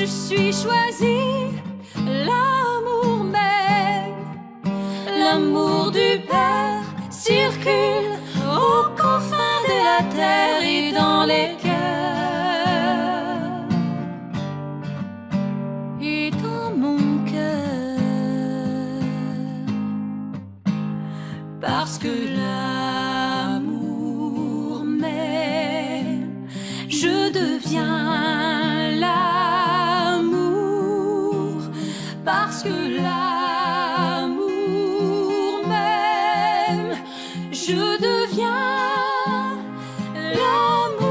je suis choisie, l'amour même, l'amour du Père circule aux confins de la terre et dans les cœurs et dans mon cœur, parce que l'amour même, je deviens l'amour, parce que l'amour même, je deviens l'amour.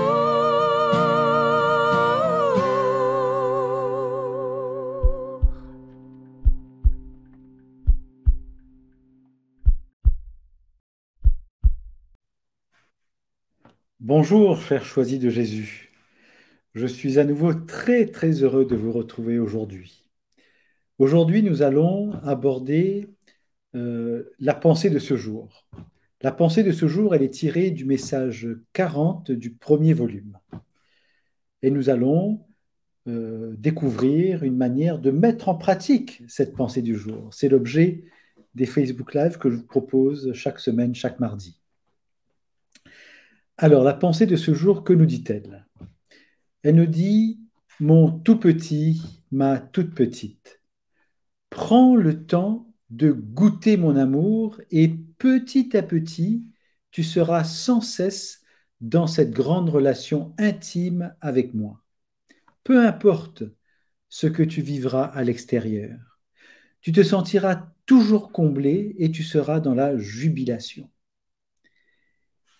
Bonjour, chers choisis de Jésus. Je suis à nouveau très très heureux de vous retrouver aujourd'hui. Aujourd'hui, nous allons aborder la pensée de ce jour. La pensée de ce jour, elle est tirée du message 40 du premier volume. Et nous allons découvrir une manière de mettre en pratique cette pensée du jour. C'est l'objet des Facebook Live que je vous propose chaque semaine, chaque mardi. Alors, la pensée de ce jour, que nous dit-elle? Elle nous dit: mon tout petit, ma toute petite, prends le temps de goûter mon amour et petit à petit, tu seras sans cesse dans cette grande relation intime avec moi. Peu importe ce que tu vivras à l'extérieur, tu te sentiras toujours comblé et tu seras dans la jubilation.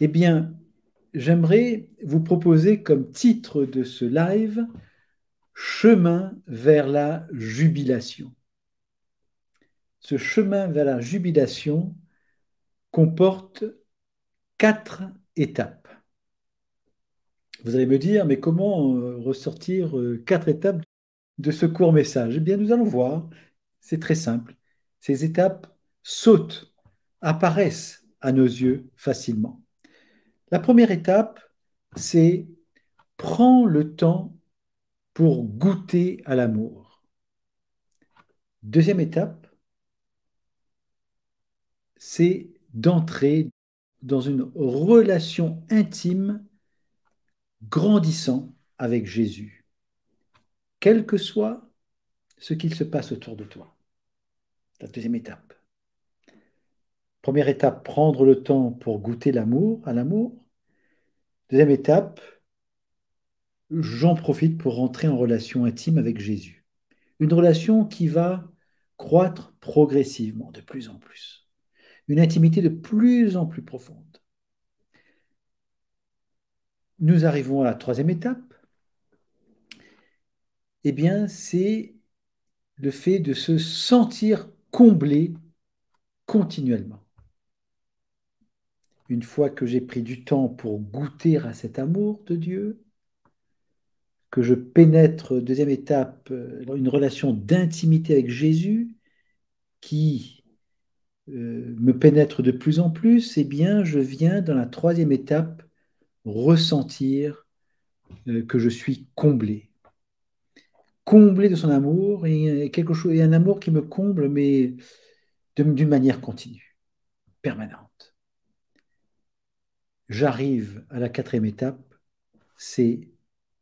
Eh bien, j'aimerais vous proposer comme titre de ce live: chemin vers la jubilation. Ce chemin vers la jubilation comporte 4 étapes. Vous allez me dire, mais comment ressortir 4 étapes de ce court message? Eh bien, nous allons voir. C'est très simple. Ces étapes sautent, apparaissent à nos yeux facilement. La première étape, c'est: prends le temps pour goûter à l'amour. Deuxième étape, c'est d'entrer dans une relation intime grandissant avec Jésus, quel que soit ce qu'il se passe autour de toi. La deuxième étape. Première étape, prendre le temps pour goûter l'amour, à l'amour. Deuxième étape, j'en profite pour rentrer en relation intime avec Jésus. Une relation qui va croître progressivement, de plus en plus. Une intimité de plus en plus profonde. Nous arrivons à la troisième étape. Eh bien, c'est le fait de se sentir comblé continuellement. Une fois que j'ai pris du temps pour goûter à cet amour de Dieu, que je pénètre, deuxième étape, une relation d'intimité avec Jésus qui me pénètre de plus en plus, eh bien, je viens dans la troisième étape ressentir que je suis comblé. Comblé de son amour et quelque chose, et un amour qui me comble, mais d'une manière continue, permanente. J'arrive à la quatrième étape, c'est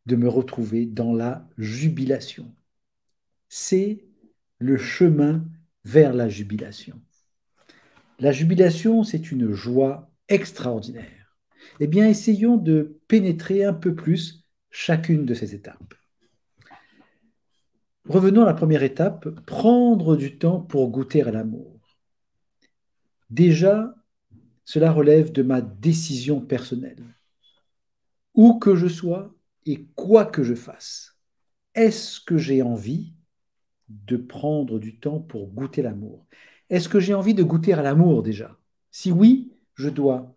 de me retrouver dans la jubilation. C'est le chemin vers la jubilation. La jubilation, c'est une joie extraordinaire. Eh bien, essayons de pénétrer un peu plus chacune de ces étapes. Revenons à la première étape, prendre du temps pour goûter à l'amour. Déjà, cela relève de ma décision personnelle. Où que je sois et quoi que je fasse, est-ce que j'ai envie de prendre du temps pour goûter l'amour? Est-ce que j'ai envie de goûter à l'amour déjà? Si oui, je dois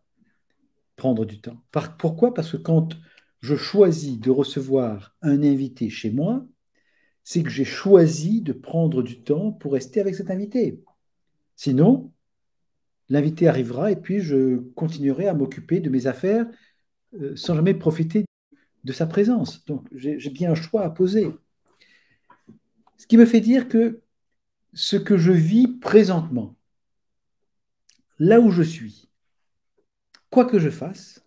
prendre du temps. Pourquoi? Parce que quand je choisis de recevoir un invité chez moi, c'est que j'ai choisi de prendre du temps pour rester avec cet invité. Sinon, l'invité arrivera et puis je continuerai à m'occuper de mes affaires sans jamais profiter de sa présence. Donc, j'ai bien un choix à poser. qui me fait dire que ce que je vis présentement, là où je suis, quoi que je fasse,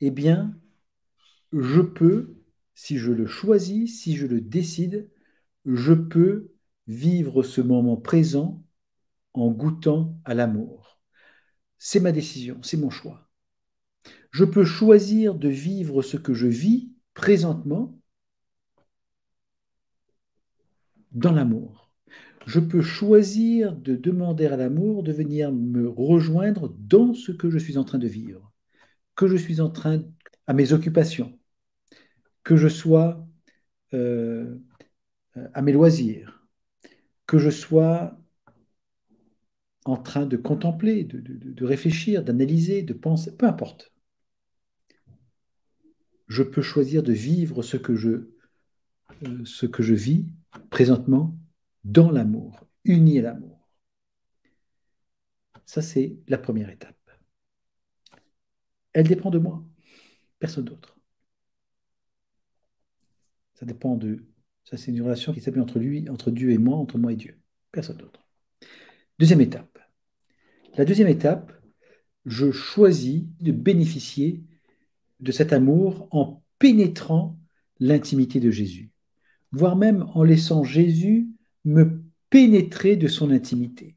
eh bien, je peux, si je le choisis, si je le décide, je peux vivre ce moment présent en goûtant à l'amour. C'est ma décision, c'est mon choix. Je peux choisir de vivre ce que je vis présentement dans l'amour. Je peux choisir de demander à l'amour de venir me rejoindre dans ce que je suis en train de vivre, que je suis en train à mes occupations, que je sois euh, à mes loisirs, que je sois en train de contempler, de réfléchir, d'analyser, de penser, peu importe. Je peux choisir de vivre ce que je vis présentement dans l'amour, uni à l'amour. Ça, c'est la première étape. Elle dépend de moi, personne d'autre. Ça dépend de... Ça, c'est une relation qui s'établit entre Dieu et moi, entre moi et Dieu. Personne d'autre. Deuxième étape. La deuxième étape, je choisis de bénéficier de cet amour en pénétrant l'intimité de Jésus, voire même en laissant Jésus me pénétrer de son intimité.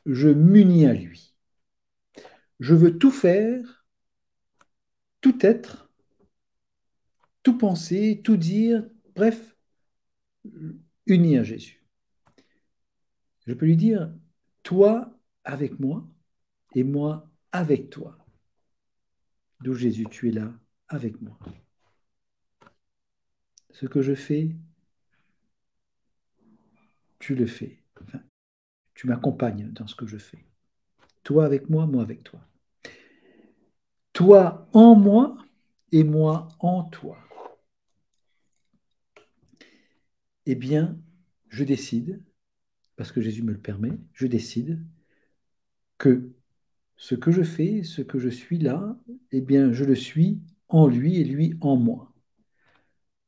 Je m'unis à lui. Je veux tout faire, tout être, tout penser, tout dire, bref, uni à Jésus. Je peux lui dire, toi avec moi et moi avec toi. D'où Jésus, tu es là avec moi. Ce que je fais, tu le fais. Enfin, tu m'accompagnes dans ce que je fais. Toi avec moi avec toi. Toi en moi et moi en toi. Eh bien, je décide, parce que Jésus me le permet, je décide que ce que je fais, ce que je suis là, eh bien, je le suis en lui et lui en moi.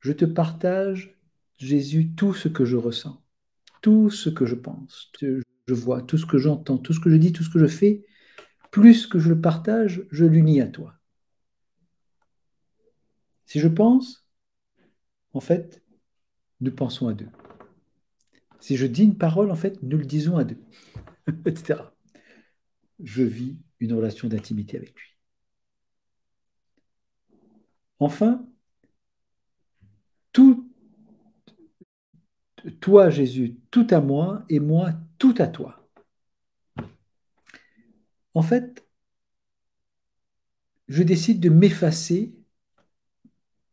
Je te partage, Jésus, tout ce que je ressens, tout ce que je pense, tout ce que je vois, tout ce que j'entends, tout ce que je dis, tout ce que je fais. Plus que je le partage, je l'unis à toi. Si je pense, en fait, nous pensons à deux. Si je dis une parole, en fait, nous le disons à deux, etc. Je vis une relation d'intimité avec lui. Enfin, tout, toi, Jésus, tout à moi et moi, tout à toi. En fait, je décide de m'effacer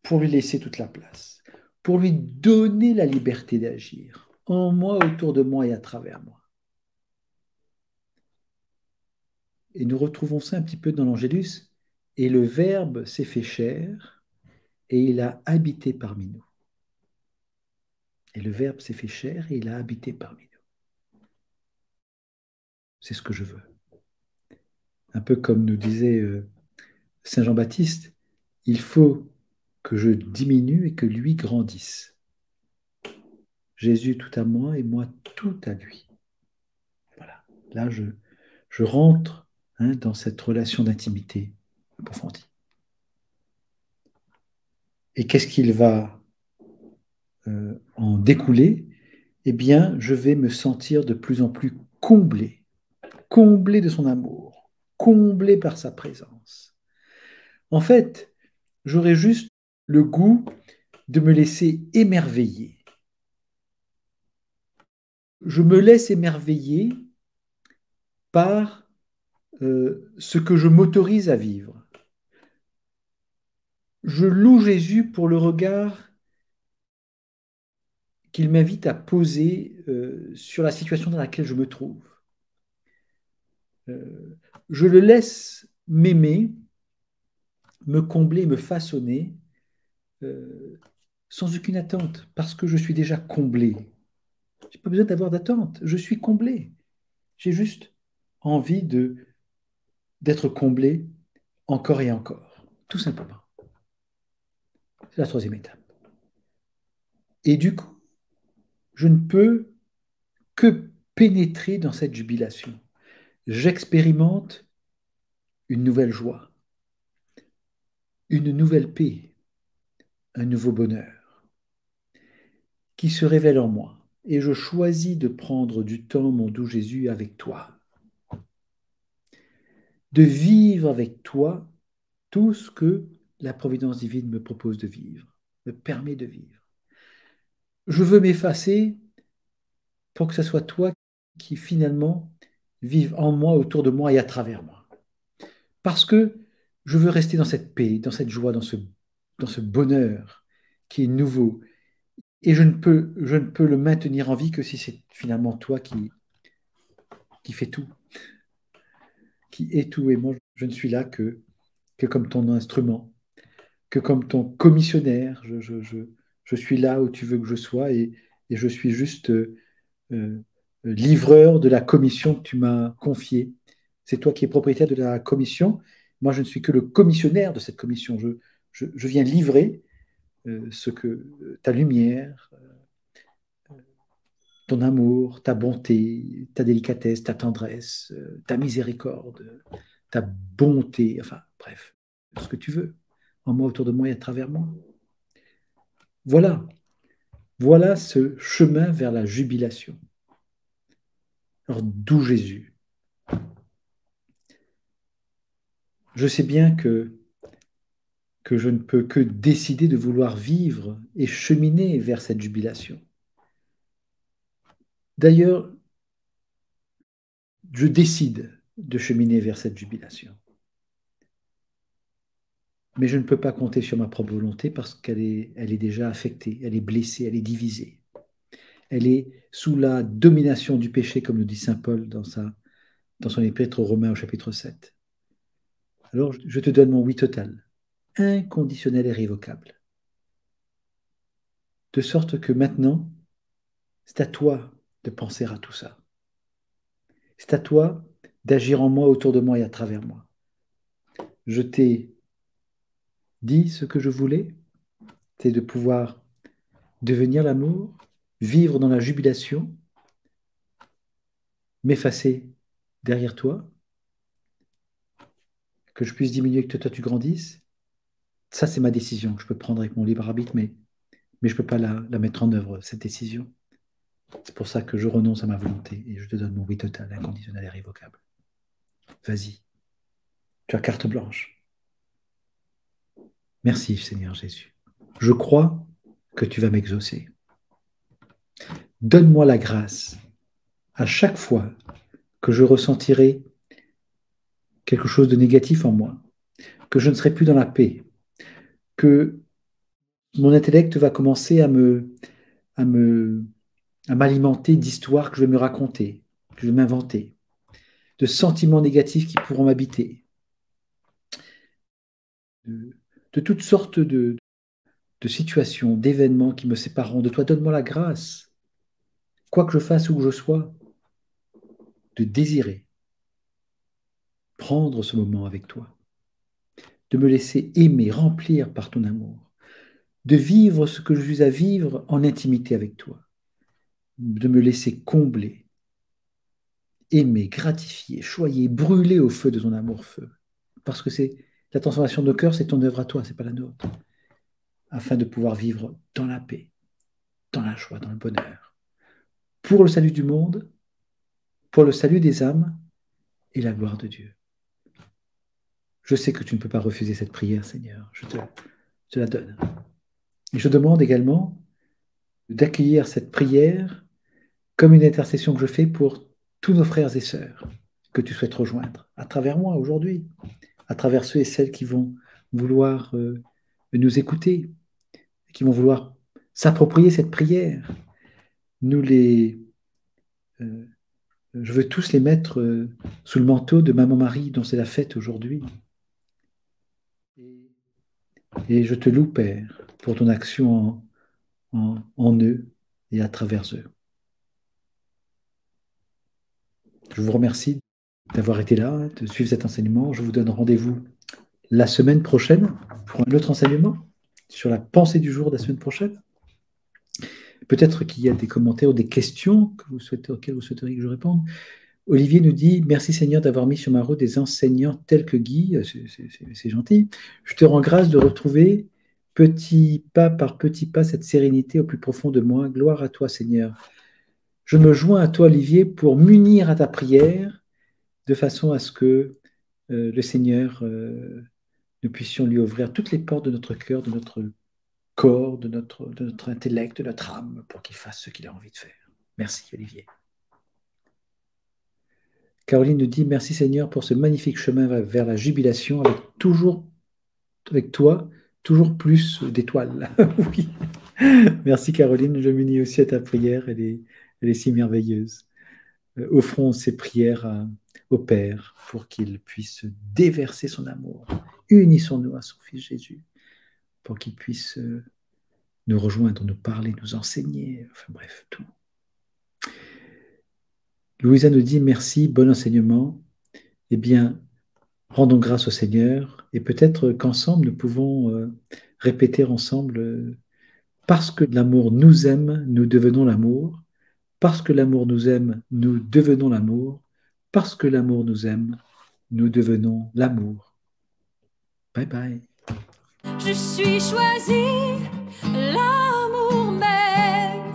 pour lui laisser toute la place, pour lui donner la liberté d'agir en moi, autour de moi et à travers moi. Et nous retrouvons ça un petit peu dans l'Angélus. Et le Verbe s'est fait chair et il a habité parmi nous. Et le Verbe s'est fait chair et il a habité parmi nous. C'est ce que je veux. Un peu comme nous disait Saint Jean-Baptiste, il faut que je diminue et que lui grandisse. Jésus tout à moi et moi tout à lui. Voilà. Là, je rentre dans cette relation d'intimité approfondie. Et qu'est-ce qu'il va en découler? Eh bien, je vais me sentir de plus en plus comblé, comblé de son amour, comblé par sa présence. En fait, j'aurai juste le goût de me laisser émerveiller. Je me laisse émerveiller par ce que je m'autorise à vivre. Je loue Jésus pour le regard qu'il m'invite à poser sur la situation dans laquelle je me trouve. Je le laisse m'aimer, me combler, me façonner sans aucune attente, parce que je suis déjà comblé. Je n'ai pas besoin d'avoir d'attente, je suis comblé. J'ai juste envie d'être comblé encore et encore, tout simplement. C'est la troisième étape. Et du coup, je ne peux que pénétrer dans cette jubilation. J'expérimente une nouvelle joie, une nouvelle paix, un nouveau bonheur qui se révèle en moi. Et je choisis de prendre du temps, mon doux Jésus, avec toi. De vivre avec toi tout ce que la providence divine me propose de vivre, me permet de vivre. Je veux m'effacer pour que ce soit toi qui finalement vive en moi, autour de moi et à travers moi. Parce que je veux rester dans cette paix, dans cette joie, dans ce bonheur qui est nouveau. Et je ne peux le maintenir en vie que si c'est finalement toi qui fais tout, qui est tout. Et moi, je ne suis là que comme ton instrument, que comme ton commissionnaire. Je suis là où tu veux que je sois et je suis juste livreur de la commission que tu m'as confiée. C'est toi qui es propriétaire de la commission. Moi, je ne suis que le commissionnaire de cette commission. Je viens livrer ce que ta lumière, ton amour, ta bonté, ta délicatesse, ta tendresse, ta miséricorde, ta bonté, enfin bref, ce que tu veux, en moi, autour de moi et à travers moi. Voilà, voilà ce chemin vers la jubilation. Alors d'où Jésus? Je sais bien que je ne peux que décider de vouloir vivre et cheminer vers cette jubilation. D'ailleurs, je décide de cheminer vers cette jubilation. Mais je ne peux pas compter sur ma propre volonté parce qu'elle est déjà affectée, elle est blessée, elle est divisée. Elle est sous la domination du péché, comme nous dit saint Paul dans son épître aux Romains au chapitre 7. Alors, je te donne mon oui total, inconditionnel et irrévocable. De sorte que maintenant, c'est à toi de penser à tout ça. C'est à toi d'agir en moi, autour de moi et à travers moi. Je t'ai dit ce que je voulais, c'est de pouvoir devenir l'amour, vivre dans la jubilation, m'effacer derrière toi, que je puisse diminuer, que toi tu grandisses. Ça, c'est ma décision que je peux prendre avec mon libre arbitre, mais je ne peux pas la mettre en œuvre, cette décision. C'est pour ça que je renonce à ma volonté et je te donne mon oui total, inconditionnel et irrévocable. Vas-y, tu as carte blanche. Merci, Seigneur Jésus. Je crois que tu vas m'exaucer. Donne-moi la grâce à chaque fois que je ressentirai quelque chose de négatif en moi, que je ne serai plus dans la paix, que mon intellect va commencer à m'alimenter d'histoires que je vais me raconter, que je vais m'inventer, de sentiments négatifs qui pourront m'habiter, de toutes sortes de situations, d'événements qui me sépareront de toi. Donne-moi la grâce, quoi que je fasse, où que je sois, de désirer prendre ce moment avec toi, de me laisser aimer, remplir par ton amour, de vivre ce que je suis à vivre en intimité avec toi, de me laisser combler, aimer, gratifier, choyer, brûler au feu de ton amour-feu. Parce que c'est la transformation de nos cœurs, c'est ton œuvre à toi, c'est pas la nôtre. Afin de pouvoir vivre dans la paix, dans la joie, dans le bonheur. Pour le salut du monde, pour le salut des âmes et la gloire de Dieu. Je sais que tu ne peux pas refuser cette prière, Seigneur. Je te la donne. Et je demande également d'accueillir cette prière comme une intercession que je fais pour tous nos frères et sœurs que tu souhaites rejoindre, à travers moi aujourd'hui, à travers ceux et celles qui vont vouloir nous écouter, qui vont vouloir s'approprier cette prière. Je veux tous les mettre sous le manteau de Maman Marie, dont c'est la fête aujourd'hui. Et je te loue, Père, pour ton action en eux et à travers eux. Je vous remercie d'avoir été là, de suivre cet enseignement. Je vous donne rendez-vous la semaine prochaine pour un autre enseignement sur la pensée du jour de la semaine prochaine. Peut-être qu'il y a des commentaires ou des questions auxquelles vous souhaiteriez que je réponde. Olivier nous dit: merci Seigneur d'avoir mis sur ma route des enseignants tels que Guy. C'est gentil. Je te rends grâce de retrouver petit pas par petit pas cette sérénité au plus profond de moi. Gloire à toi Seigneur. Je me joins à toi Olivier pour m'unir à ta prière de façon à ce que le Seigneur, nous puissions lui ouvrir toutes les portes de notre cœur, de notre corps, de notre intellect, de notre âme, pour qu'il fasse ce qu'il a envie de faire. Merci Olivier. Caroline nous dit: merci Seigneur pour ce magnifique chemin vers la jubilation, avec toi, toujours plus d'étoiles. Oui. Merci Caroline, je m'unis aussi à ta prière, elle est si merveilleuse. Offrons ces prières au Père pour qu'il puisse déverser son amour. Unissons-nous à son Fils Jésus pour qu'il puisse nous rejoindre, nous parler, nous enseigner, enfin bref, tout. Louisa nous dit: merci, bon enseignement. Eh bien, rendons grâce au Seigneur et peut-être qu'ensemble, nous pouvons répéter ensemble: parce que l'amour nous aime, nous devenons l'amour. Parce que l'amour nous aime, nous devenons l'amour. Parce que l'amour nous aime, nous devenons l'amour. Bye bye. Je suis choisi, l'amour même,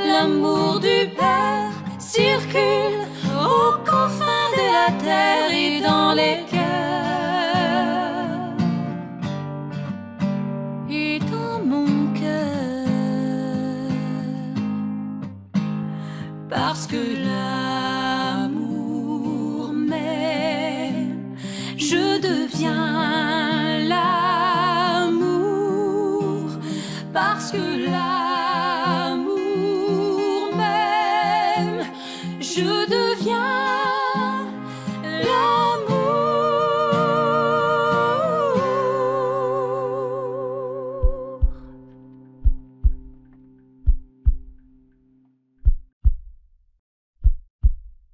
l'amour du Père circule aux confins de la terre et dans les cœurs et dans mon cœur, parce que là